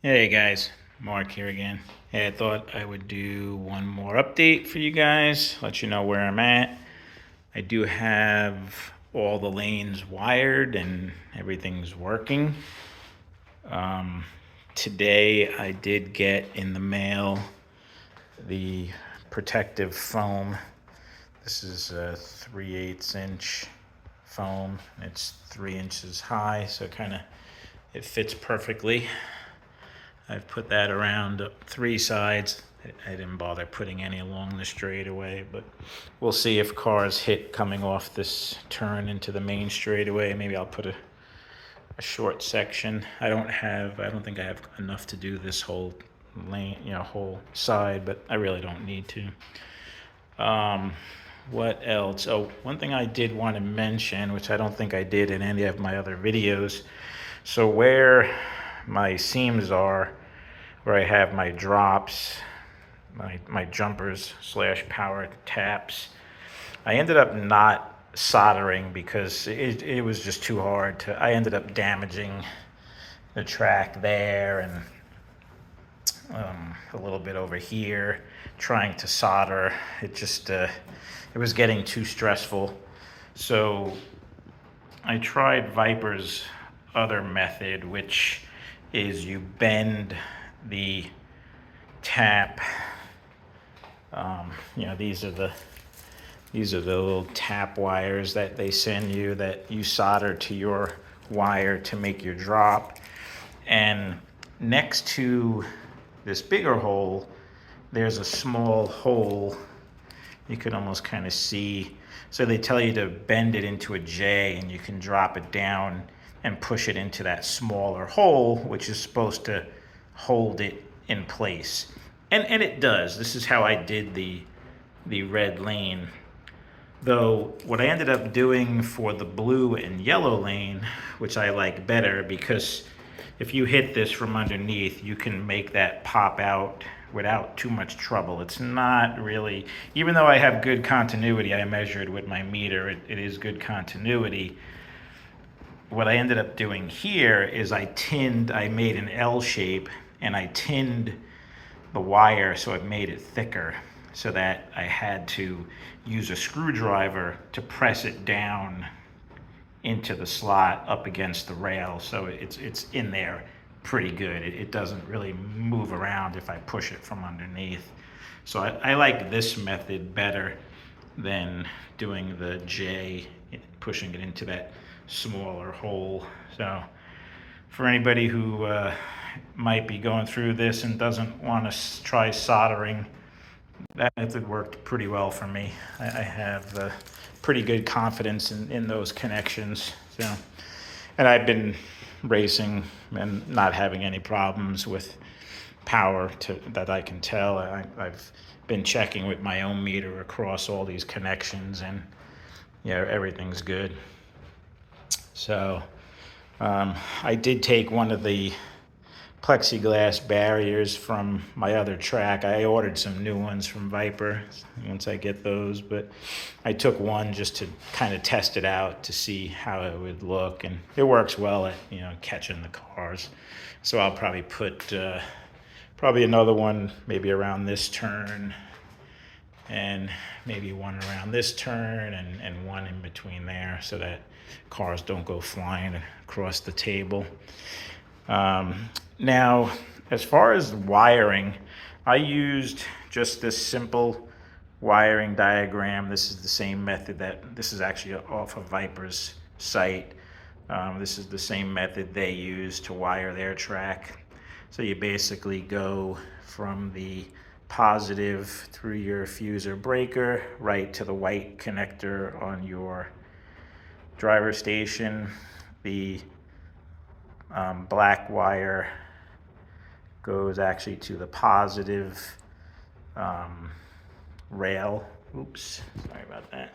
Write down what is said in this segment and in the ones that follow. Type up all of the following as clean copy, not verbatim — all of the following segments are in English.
Hey guys, Mark here again. Hey, I thought I would do one more update for you guys, let you know where I'm at. I do have all the lanes wired and everything's working. Today I did get in the mail the protective foam. This is a 3/8 inch foam. It's 3 inches high, so it fits perfectly. I've put that around three sides. I didn't bother putting any along the straightaway, but we'll see if cars hit coming off this turn into the main straightaway. Maybe I'll put a short section. I don't think I have enough to do this whole lane, whole side, but I really don't need to. What else? Oh, one thing I did want to mention, which I don't think I did in any of my other videos. So where my seams are, where I have my drops, my jumpers / power taps, I ended up not soldering because it was just too hard to. I ended up damaging the track there and a little bit over here trying to solder. It was getting too stressful. So I tried Viper's other method, which is you bend the tap. These are the little tap wires that they send you that you solder to your wire to make your drop. And next to this bigger hole, there's a small hole. You can almost kind of see. So they tell you to bend it into a J, and you can drop it down and push it into that smaller hole, which is supposed to hold it in place. And it does. This is how I did the red lane. Though what I ended up doing for the blue and yellow lane, which I like better, because if you hit this from underneath, you can make that pop out without too much trouble. It's not really, even though I have good continuity, I measured with my meter, it is good continuity. What I ended up doing here is I made an L shape and I tinned the wire so it made it thicker, so that I had to use a screwdriver to press it down into the slot up against the rail, so it's in there pretty good. It doesn't really move around if I push it from underneath. So I like this method better than doing the J, pushing it into that smaller hole. So for anybody who might be going through this and doesn't want to try soldering, that method worked pretty well for me. I have pretty good confidence in those connections. So, and I've been racing and not having any problems with power that I can tell. I've been checking with my own meter across all these connections, and everything's good. So I did take one of the plexiglass barriers from my other track. I ordered some new ones from Viper once I get those, but I took one just to kind of test it out to see how it would look, and it works well at catching the cars. So I'll probably put another one maybe around this turn, and maybe one around this turn, and one in between there, so that cars don't go flying across the table. Now, as far as wiring, I used just this simple wiring diagram. This is the same method this is actually off of Viper's site. This is the same method they use to wire their track. So you basically go from the positive through your fuser breaker right to the white connector on your driver station. The black wire goes actually to the positive rail. Oops, sorry about that.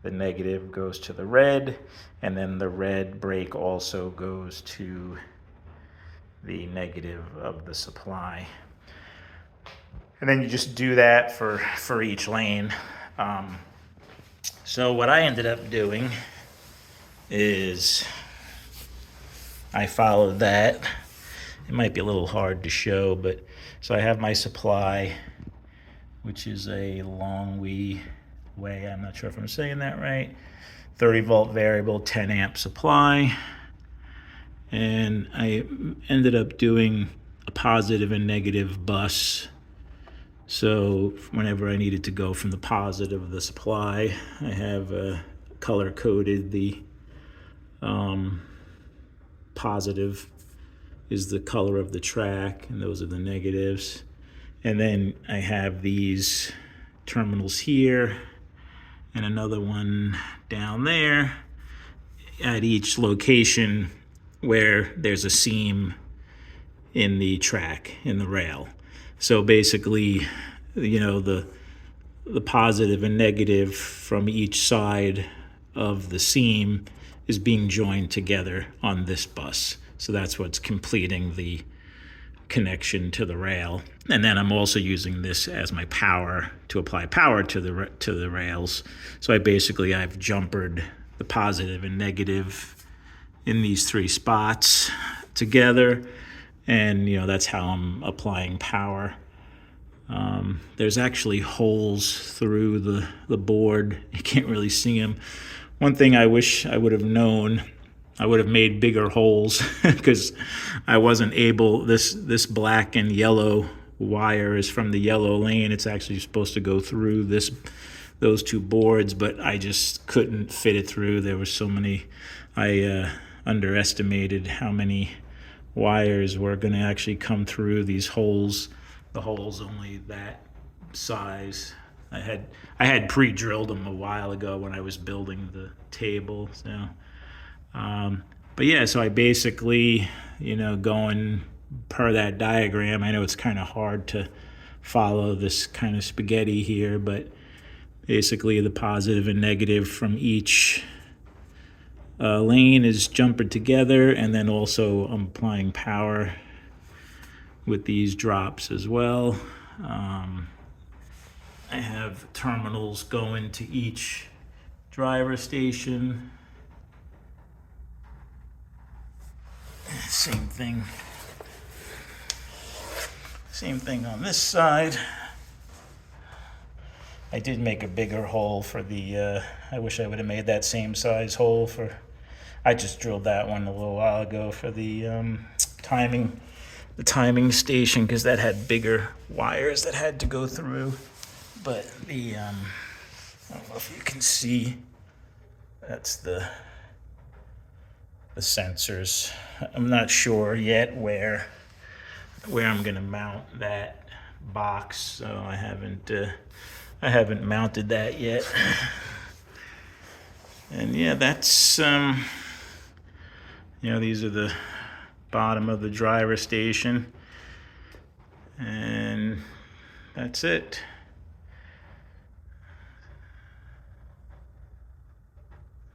The negative goes to the red, and then the red brake also goes to the negative of the supply. And then you just do that for each lane. So what I ended up doing is I followed that. It might be a little hard to show, but so I have my supply, which is a Longwy Way. I'm not sure if I'm saying that right. 30 volt variable, 10 amp supply. And I ended up doing a positive and negative bus. So whenever I needed to go from the positive of the supply, I have color coded the positive is the color of the track, and those are the negatives. And then I have these terminals here and another one down there at each location where there's a seam in the track, in the rail. So basically, the positive and negative from each side of the seam is being joined together on this bus. So that's what's completing the connection to the rail. And then I'm also using this as my power to apply power to the rails. So I've jumpered the positive and negative in these three spots together, and that's how I'm applying power. There's actually holes through the board. You can't really see them. One thing I wish I would have known, I would have made bigger holes because I wasn't able. This black and yellow wire is from the yellow lane. It's actually supposed to go through those two boards, but I just couldn't fit it through. There were so many. I underestimated how many wires were going to actually come through these holes. The hole's only that size. I had pre-drilled them a while ago when I was building the table. So, but yeah, so I basically, going per that diagram. I know it's kind of hard to follow this kind of spaghetti here, but basically the positive and negative from each lane is jumpered together, and then also I'm applying power with these drops as well. I have terminals going to each driver station. Same thing on this side. I did make a bigger hole for the, I wish I would have made that same size hole I just drilled that one a little while ago for the timing station, because that had bigger wires that had to go through. But I don't know if you can see, that's the sensors. I'm not sure yet where I'm gonna mount that box, so I haven't mounted that yet. And yeah, that's these are the bottom of the driver station, and that's it.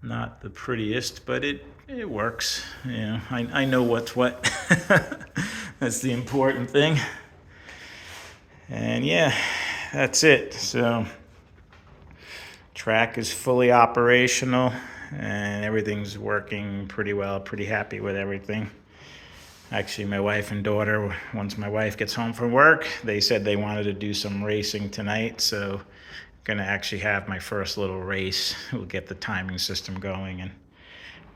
Not the prettiest, but it works. I know what's what. That's the important thing. And yeah, that's it. So track is fully operational and everything's working pretty well. Pretty happy with everything. Actually, my wife and daughter, once my wife gets home from work, they said they wanted to do some racing tonight, so gonna actually have my first little race. We'll get the timing system going and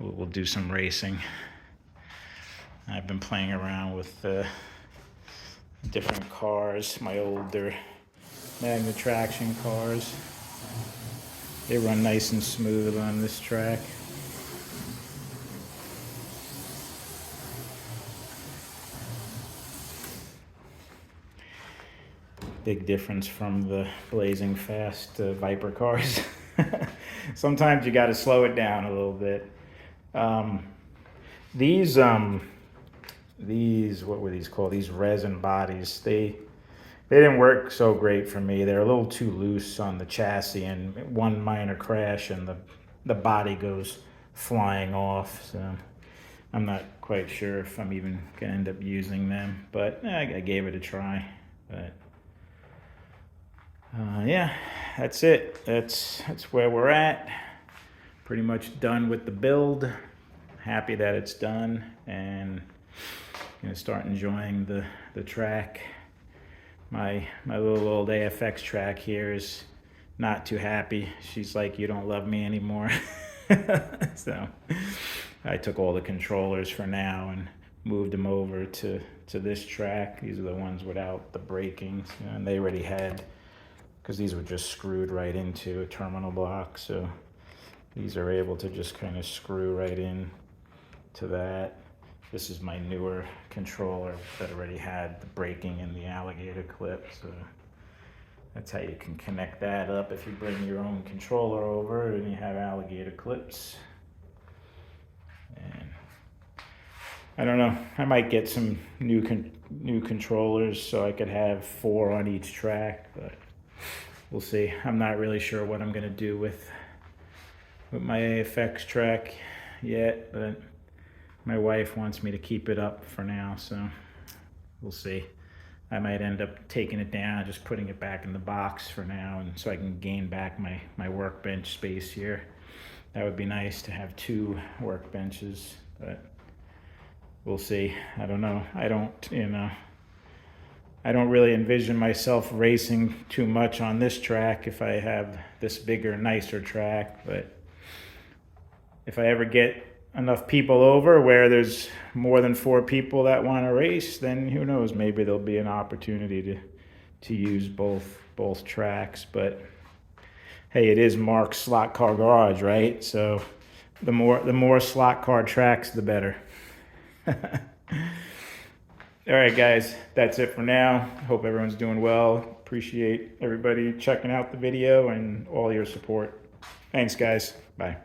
we'll do some racing. I've been playing around with different cars, my older Magna Traction cars. They run nice and smooth on this track. Big difference from the blazing fast Viper cars. Sometimes you got to slow it down a little bit. These what were these called? These resin bodies. They didn't work so great for me. They're a little too loose on the chassis, and one minor crash and the body goes flying off. So I'm not quite sure if I'm even gonna end up using them, but I gave it a try. But yeah, that's it. That's where we're at. Pretty much done with the build. happy that it's done, and gonna start enjoying the track. My little old AFX track here is not too happy. She's like, "You don't love me anymore." So I took all the controllers for now and moved them over to this track. These are the ones without the braking, and they already had, because these were just screwed right into a terminal block, so these are able to just kind of screw right in to that. This is my newer controller that already had the braking and the alligator clip, so that's how you can connect that up if you bring your own controller over and you have alligator clips. And I don't know, I might get some new controllers so I could have 4 on each track, but we'll see. I'm not really sure what I'm gonna do with my AFX track yet, but my wife wants me to keep it up for now, so we'll see. I might end up taking it down, just putting it back in the box for now, and so I can gain back my workbench space here. That would be nice to have 2 workbenches, but we'll see. I don't know. I don't really envision myself racing too much on this track if I have this bigger, nicer track, but if I ever get enough people over where there's more than 4 people that want to race, then who knows, maybe there'll be an opportunity to use both tracks. But hey, it is Mark's Slot Car Garage, right? So the more slot car tracks, the better. All right, guys, that's it for now. Hope everyone's doing well. Appreciate everybody checking out the video and all your support. Thanks, guys. Bye.